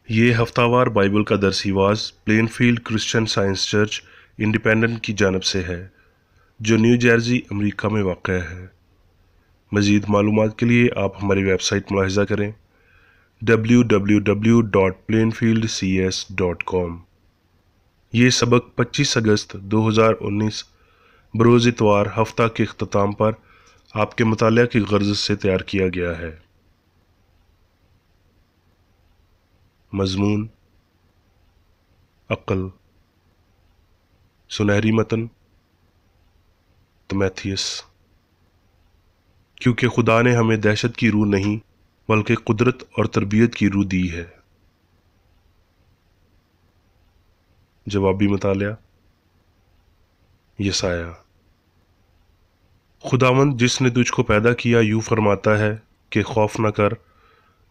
یہ ہفتہ وار بائبل کا درسی واز Plainfield Christian Science Church Independent کی جانب سے ہے جو نیو جرسی امریکہ میں واقع ہے۔ مزید معلومات کے لیے آپ ہماری ویب سائٹ ملاحظہ کریں www.plainfieldcs.com۔ یہ سبق 25 اگست 2019 بروز اتوار ہفتہ کے اختتام پر آپ کے مطالعہ کی غرض سے تیار کیا گیا ہے۔ مضمون: عقل۔ سنہری متن: تیموتھیوس۔ کیونکہ خدا نے ہمیں دہشت کی روح نہیں بلکہ قدرت اور تربیت کی روح دی ہے۔ جوابی مطالعہ: یسایہ۔ خداوند جس نے تجھ کو پیدا کیا یوں فرماتا ہے کہ خوف نہ کر،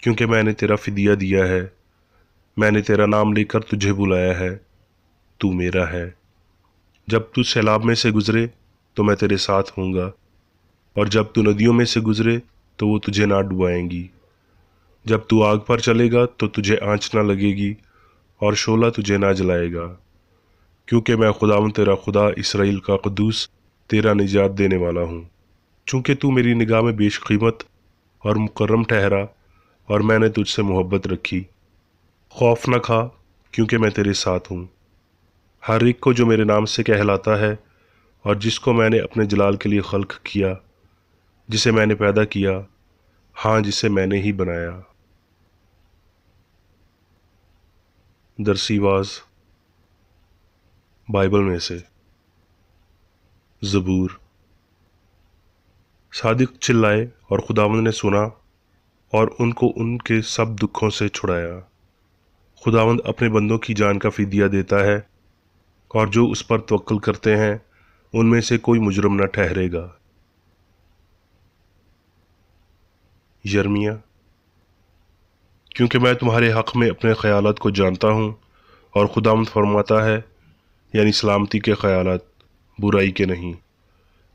کیونکہ میں نے تیرا فدیہ دیا ہے، میں نے تیرا نام لے کر تجھے بلایا ہے، تو میرا ہے۔ جب تو سیلاب میں سے گزرے تو میں تیرے ساتھ ہوں گا، اور جب تو ندیوں میں سے گزرے تو وہ تجھے نہ ڈبائیں گی۔ جب تو آگ پر چلے گا تو تجھے آنچ نہ لگے گی، اور شعلہ تجھے نہ جلائے گا، کیونکہ میں خداوند تیرا خدا اسرائیل کا قدوس تیرا نجات دینے والا ہوں۔ چونکہ تو میری نگاہ میں بیش قیمت اور مکرم ٹھہرا، اور میں نے تجھ سے محبت رکھی۔ خوف نہ کھا، کیونکہ میں تیرے ساتھ ہوں۔ ہر ایک کو جو میرے نام سے کہلاتا ہے، اور جس کو میں نے اپنے جلال کے لیے خلق کیا، جسے میں نے پیدا کیا، ہاں جسے میں نے ہی بنایا۔ درسی واز بائبل میں سے زبور۔ صادق چلائے اور خداوند نے سنا اور ان کو ان کے سب دکھوں سے چھڑایا۔ خداوند اپنے بندوں کی جان کا فدیہ دیتا ہے، اور جو اس پر توکل کرتے ہیں ان میں سے کوئی مجرم نہ ٹھہرے گا۔ یرمیہ۔ کیونکہ میں تمہارے حق میں اپنے خیالات کو جانتا ہوں، اور خداوند فرماتا ہے، یعنی سلامتی کے خیالات، برائی کے نہیں،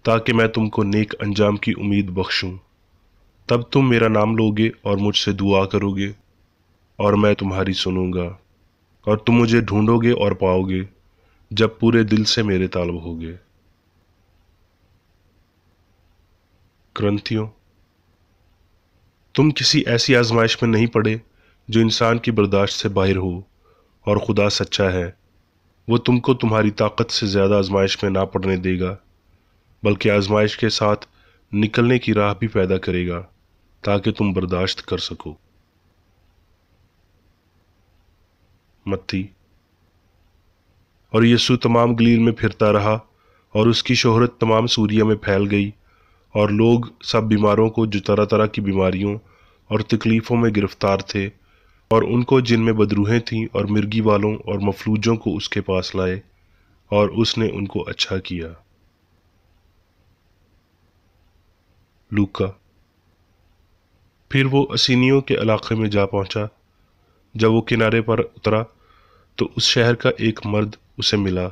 تاکہ میں تم کو نیک انجام کی امید بخشوں۔ تب تم میرا نام لوگے اور مجھ سے دعا کرو گے، اور میں تمہاری سنوں گا، اور تم مجھے ڈھونڈو گے اور پاؤ گے، جب پورے دل سے میرے طالب ہوگے۔ کرنتھیوں۔ تم کسی ایسی آزمائش میں نہیں پڑے جو انسان کی برداشت سے باہر ہو، اور خدا سچا ہے، وہ تم کو تمہاری طاقت سے زیادہ آزمائش میں نہ پڑنے دے گا، بلکہ آزمائش کے ساتھ نکلنے کی راہ بھی پیدا کرے گا، تاکہ تم برداشت کر سکو۔ متی۔ اور یسوع تمام گلیل میں پھرتا رہا، اور اس کی شہرت تمام سوریہ میں پھیل گئی، اور لوگ سب بیماروں کو جو طرح طرح کی بیماریوں اور تکلیفوں میں گرفتار تھے، اور ان کو جن میں بدروہیں تھیں اور مرگی والوں اور مفلوجوں کو اس کے پاس لائے، اور اس نے ان کو اچھا کیا۔ لوکا۔ پھر وہ اسینیوں کے علاقے میں جا پہنچا۔ جب وہ کنارے پر اترا تو اس شہر کا ایک مرد اسے ملا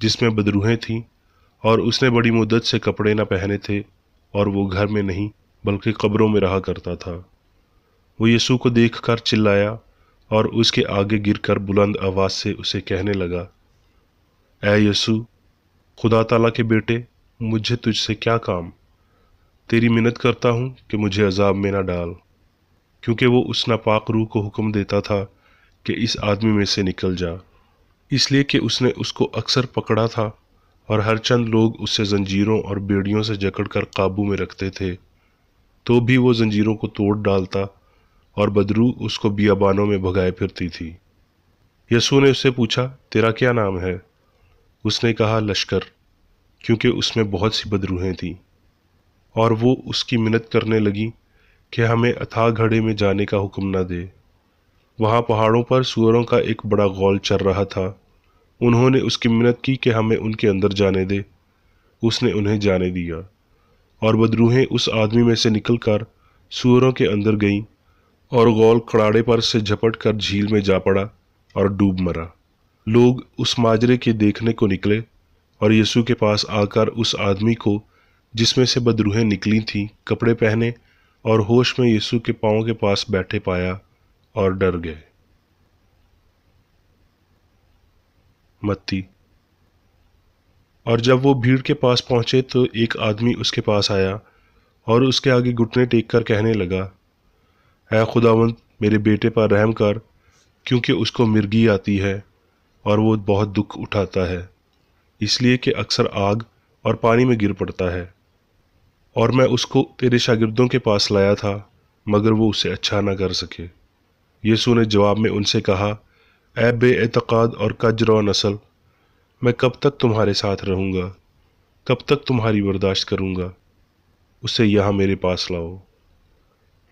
جس میں بدروہیں تھیں، اور اس نے بڑی مدت سے کپڑے نہ پہنے تھے، اور وہ گھر میں نہیں بلکہ قبروں میں رہا کرتا تھا۔ وہ یسوع کو دیکھ کر چلایا اور اس کے آگے گر کر بلند آواز سے اسے کہنے لگا، اے یسوع، خدا تعالیٰ کے بیٹے، مجھے تجھ سے کیا کام؟ تیری منت کرتا ہوں کہ مجھے عذاب میں نہ ڈال۔ کیونکہ وہ اس ناپاک روح کو حکم دیتا تھا کہ اس آدمی میں سے نکل جا، اس لیے کہ اس نے اس کو اکثر پکڑا تھا، اور ہر چند لوگ اسے زنجیروں اور بیڑیوں سے جکڑ کر قابو میں رکھتے تھے، تو بھی وہ زنجیروں کو توڑ ڈالتا، اور بدروح اس کو بیابانوں میں بھگائے پھرتی تھی۔ یسوع نے اس سے پوچھا، تیرا کیا نام ہے؟ اس نے کہا، لشکر، کیونکہ اس میں بہت سی بدروہیں تھیں۔ اور وہ اس کی منت کرنے لگی کہ ہمیں اتھاہ گھڑے میں جانے کا حکم نہ دے۔ وہاں پہاڑوں پر سوروں کا ایک بڑا غول چر رہا تھا۔ انہوں نے اس کی منت کی کہ ہمیں ان کے اندر جانے دے۔ اس نے انہیں جانے دیا، اور بدروہیں اس آدمی میں سے نکل کر سوروں کے اندر گئیں، اور غول کڑاڑے پر سے جھپٹ کر جھیل میں جا پڑا اور ڈوب مرا۔ لوگ اس ماجرے کے دیکھنے کو نکلے، اور یسوع کے پاس آ کر اس آدمی کو جس میں سے بدروہیں نکلی تھیں کپڑے پہنے اور ہوش میں یسوع کے پاؤں کے پاس بیٹھے پایا، اور ڈر گئے۔ متی۔ اور جب وہ بھیڑ کے پاس پہنچے تو ایک آدمی اس کے پاس آیا اور اس کے آگے گھٹنے ٹیک کر کہنے لگا، اے خداوند میرے بیٹے پر رحم کر، کیونکہ اس کو مرگی آتی ہے اور وہ بہت دکھ اٹھاتا ہے، اس لیے کہ اکثر آگ اور پانی میں گر پڑتا ہے۔ اور میں اس کو تیرے شاگردوں کے پاس لایا تھا مگر وہ اسے اچھا نہ کر سکے۔ یسوع نے جواب میں ان سے کہا، اے بے اعتقاد اور کج رو نسل، میں کب تک تمہارے ساتھ رہوں گا؟ کب تک تمہاری برداشت کروں گا؟ اسے یہاں میرے پاس لاؤ۔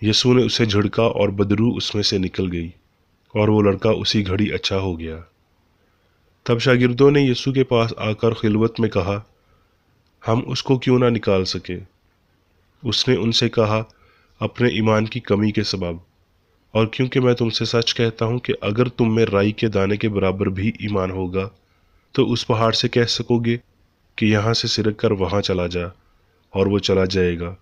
یسوع نے اسے جھڑکا اور بدبو اس میں سے نکل گئی اور وہ لڑکا اسی گھڑی اچھا ہو گیا۔ تب شاگردوں نے یسوع کے پاس آ کر خلوت میں کہا، ہم اس کو کیوں نہ نکال سکے؟ اس نے ان سے کہا، اپنے ایمان کی کمی کے سبب، اور کیونکہ میں تم سے سچ کہتا ہوں کہ اگر تم میں رائی کے دانے کے برابر بھی ایمان ہوگا تو اس پہاڑ سے کہہ سکو گے کہ یہاں سے سرک کر وہاں چلا جا، اور وہ چلا جائے گا،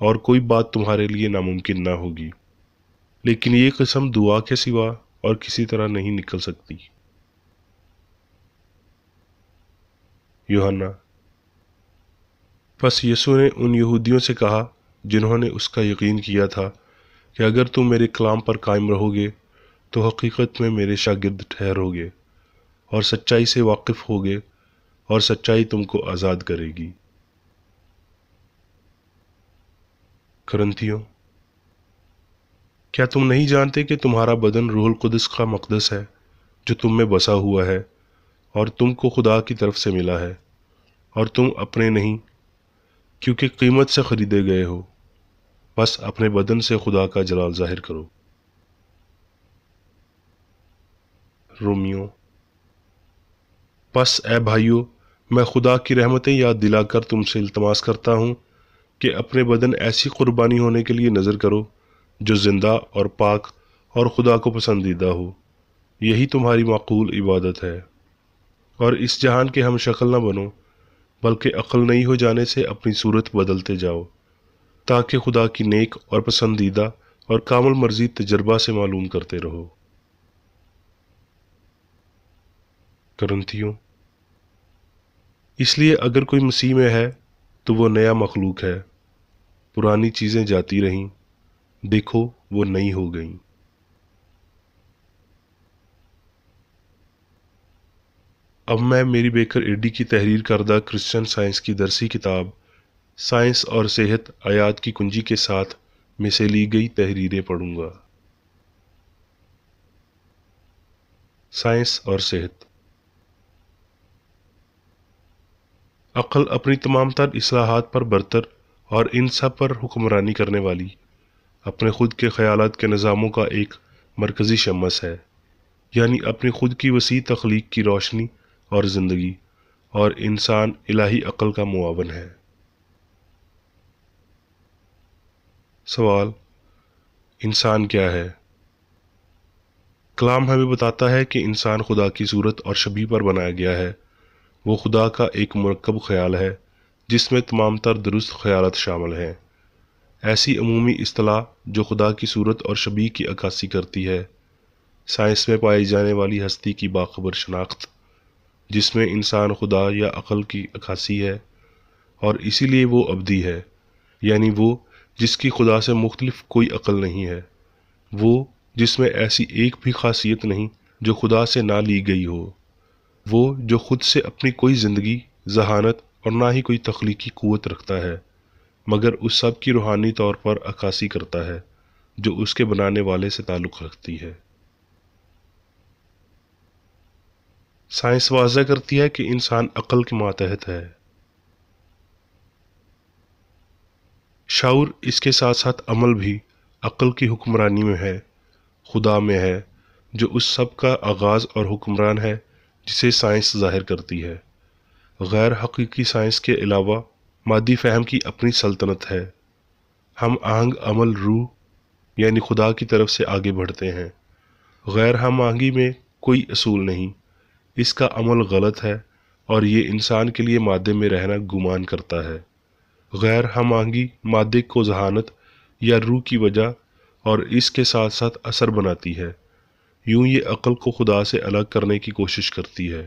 اور کوئی بات تمہارے لیے ناممکن نہ ہوگی۔ لیکن یہ قسم دعا کے سوا اور کسی طرح نہیں نکل سکتی۔ یوحنا۔ پس یسوع نے ان یہودیوں سے کہا جنہوں نے اس کا یقین کیا تھا کہ اگر تم میرے کلام پر قائم رہو گے تو حقیقت میں میرے شاگرد ٹھہرو گے اور سچائی سے واقف ہوگے، اور سچائی تم کو آزاد کرے گی۔ کرنتھیوں۔ کیا تم نہیں جانتے کہ تمہارا بدن روح القدس کا مقدس ہے جو تم میں بسا ہوا ہے، اور تم کو خدا کی طرف سے ملا ہے، اور تم اپنے نہیں کیونکہ قیمت سے خریدے گئے ہو؟ بس اپنے بدن سے خدا کا جلال ظاہر کرو۔ رومیو۔ پس اے بھائیو، میں خدا کی رحمتیں یاد دلا کر تم سے التماس کرتا ہوں کہ اپنے بدن ایسی قربانی ہونے کے لیے نذر کرو جو زندہ اور پاک اور خدا کو پسندیدہ ہو، یہی تمہاری معقول عبادت ہے۔ اور اس جہان کے ہم شکل نہ بنو، بلکہ عقل نئی ہو جانے سے اپنی صورت بدلتے جاؤ، تاکہ خدا کی نیک اور پسندیدہ اور کامل مرضی تجربہ سے معلوم کرتے رہو۔ کرنتھیوں۔ اس لیے اگر کوئی مسیح میں ہے تو وہ نیا مخلوق ہے، پرانی چیزیں جاتی رہیں، دیکھو وہ نئی ہو گئیں۔ اب میں میری بیکر ایڈی کی تحریر کردہ کرسچن سائنس کی درسی کتاب سائنس اور صحت آیات کی کنجی کے ساتھ میں سے لی گئی تحریریں پڑھوں گا۔ سائنس اور صحت۔ عقل اپنی تمام تر اصلاحات پر برتر اور ان سب پر حکمرانی کرنے والی اپنے خود کے خیالات کے نظاموں کا ایک مرکزی شمس ہے، یعنی اپنی خود کی وسیع تخلیق کی روشنی اور زندگی، اور انسان الہی عقل کا معاون ہے۔ سوال: انسان کیا ہے؟ کلام ہمیں بتاتا ہے کہ انسان خدا کی صورت اور شبیہ پر بنایا گیا ہے۔ وہ خدا کا ایک مرکب خیال ہے جس میں تمام تر درست خیالات شامل ہیں۔ ایسی عمومی اصطلاح جو خدا کی صورت اور شبیہ کی عکاسی کرتی ہے، سائنس میں پائی جانے والی ہستی کی باخبر شناخت، جس میں انسان خدا یا عقل کی عکاسی ہے، اور اسی لیے وہ ابدی ہے، یعنی وہ جس کی خدا سے مختلف کوئی عقل نہیں ہے، وہ جس میں ایسی ایک بھی خاصیت نہیں جو خدا سے نہ لی گئی ہو، وہ جو خود سے اپنی کوئی زندگی، ذہانت اور نہ ہی کوئی تخلیقی قوت رکھتا ہے، مگر اس سب کی روحانی طور پر عکاسی کرتا ہے جو اس کے بنانے والے سے تعلق رکھتی ہے۔ سائنس واضح کرتی ہے کہ انسان عقل کے ماتحت ہے۔ شعور اس کے ساتھ ساتھ عمل بھی عقل کی حکمرانی میں ہے، خدا میں ہے، جو اس سب کا آغاز اور حکمران ہے جسے سائنس ظاہر کرتی ہے۔ غیر حقیقی سائنس کے علاوہ مادی فہم کی اپنی سلطنت ہے۔ ہم آہنگ عمل روح یعنی خدا کی طرف سے آگے بڑھتے ہیں۔ غیر ہم آہنگی میں کوئی اصول نہیں، اس کا عمل غلط ہے اور یہ انسان کے لیے مادے میں رہنا گمان کرتا ہے۔ غیر ہم آہنگی مادے کو ذہانت یا روح کی وجہ اور اس کے ساتھ ساتھ اثر بناتی ہے، یوں یہ عقل کو خدا سے الگ کرنے کی کوشش کرتی ہے۔